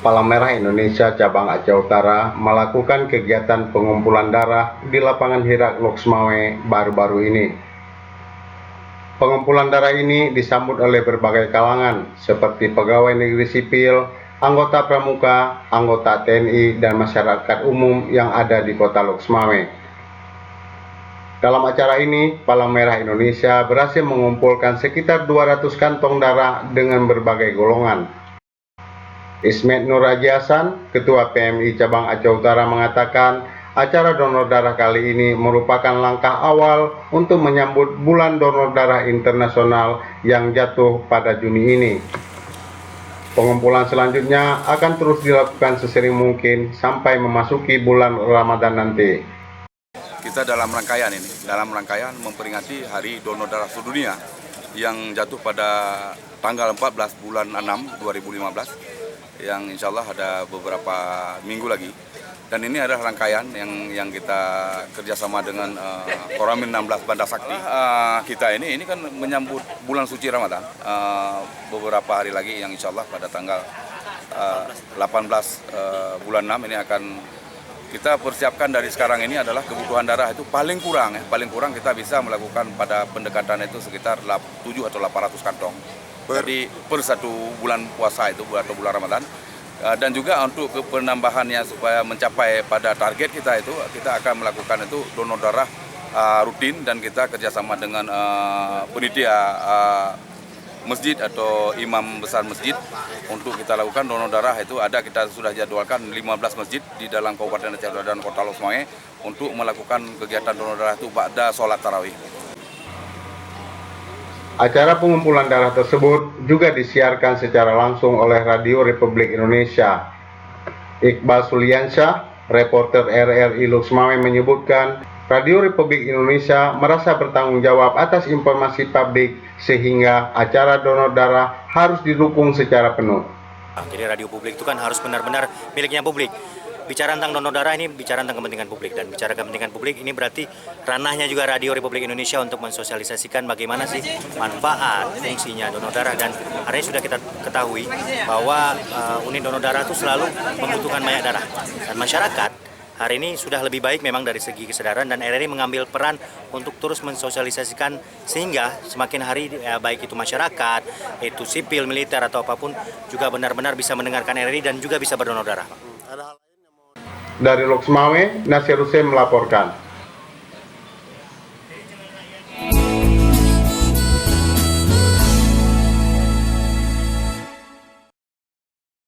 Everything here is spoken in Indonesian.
Palang Merah Indonesia Cabang Aceh Utara melakukan kegiatan pengumpulan darah di lapangan Hirak Loksmawe baru-baru ini. Pengumpulan darah ini disambut oleh berbagai kalangan seperti pegawai negeri sipil, anggota pramuka, anggota TNI, dan masyarakat umum yang ada di kota Loksmawe. Dalam acara ini, Palang Merah Indonesia berhasil mengumpulkan sekitar 200 kantong darah dengan berbagai golongan. Ismet Nur Haji Hasan, Ketua PMI Cabang Aceh Utara mengatakan, acara donor darah kali ini merupakan langkah awal untuk menyambut Bulan Donor Darah Internasional yang jatuh pada Juni ini. Pengumpulan selanjutnya akan terus dilakukan sesering mungkin sampai memasuki bulan Ramadan nanti. Kita dalam rangkaian memperingati Hari Donor Darah Sedunia yang jatuh pada tanggal 14 bulan 6 2015. Yang insya Allah ada beberapa minggu lagi, dan ini adalah rangkaian yang kita kerjasama dengan Koramil 16 Banda Sakti. Kita ini kan menyambut bulan suci Ramadan, beberapa hari lagi yang insya Allah pada tanggal 18 bulan 6 ini akan kita persiapkan. Dari sekarang ini adalah kebutuhan darah itu paling kurang kita bisa melakukan pada pendekatan itu sekitar 7 atau 800 kantong. Jadi per satu bulan puasa itu atau bulan Ramadan, dan juga untuk penambahannya supaya mencapai pada target kita itu, kita akan melakukan itu donor darah rutin, dan kita kerjasama dengan penitia masjid atau imam besar masjid untuk kita lakukan donor darah itu. Kita sudah jadwalkan 15 masjid di dalam Kabupaten Aceh Utara dan Kota Loksmawe untuk melakukan kegiatan donor darah itu pada sholat tarawih. Acara pengumpulan darah tersebut juga disiarkan secara langsung oleh Radio Republik Indonesia. Iqbal Suliansyah, reporter RRI Loksmawe menyebutkan, Radio Republik Indonesia merasa bertanggung jawab atas informasi publik sehingga acara donor darah harus didukung secara penuh. Jadi radio publik itu kan harus benar-benar miliknya publik. Bicara tentang donor darah ini bicara tentang kepentingan publik, dan bicara kepentingan publik ini berarti ranahnya juga Radio Republik Indonesia untuk mensosialisasikan bagaimana sih manfaat fungsinya donor darah. Dan hari ini sudah kita ketahui bahwa unit donor darah itu selalu membutuhkan banyak darah, dan masyarakat hari ini sudah lebih baik memang dari segi kesadaran, dan RRI mengambil peran untuk terus mensosialisasikan sehingga semakin hari baik itu masyarakat, itu sipil, militer atau apapun juga benar-benar bisa mendengarkan RRI dan juga bisa berdonor darah. Dari Loksmawe, Nasir Hussein melaporkan.